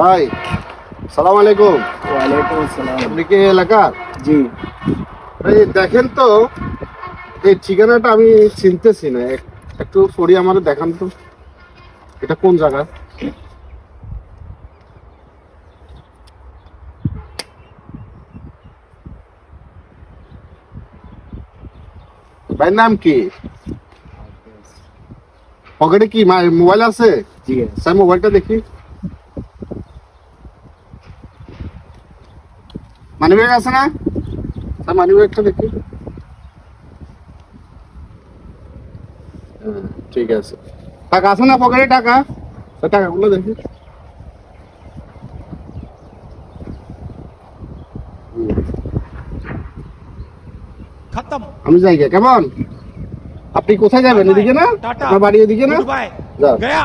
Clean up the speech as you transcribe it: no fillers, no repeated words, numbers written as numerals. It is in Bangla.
ভাই, সালাম আলাইকুম। ওয়ালাইকুম আসসালাম। আপনি কি এলাকার? জি। এই দেখেন তো, এই ঠিকানাটা আমি চিনতেছি না। একটু পড়ি আমার দেখান তো, এটা কোন জায়গা? ভাইয়ের নাম কি? পকেটে কি মোবাইল আছে? জি স্যার মোবাইলটা দেখি। মানি ব্যাগ আছে না স্যার? মানি ব্যাগটা দেখি। হ্যাঁ, ঠিক আছে। টাকা আছে না পকেটে? টাকা স্যার, টাকাগুলো দেখি। खत्म। আমি যাই গে, কেমন? আপনি কোথায় যাবেন? এদিকে না? टाटा আপনার বাড়ি এদিকে না? गुड बाय যান। गया।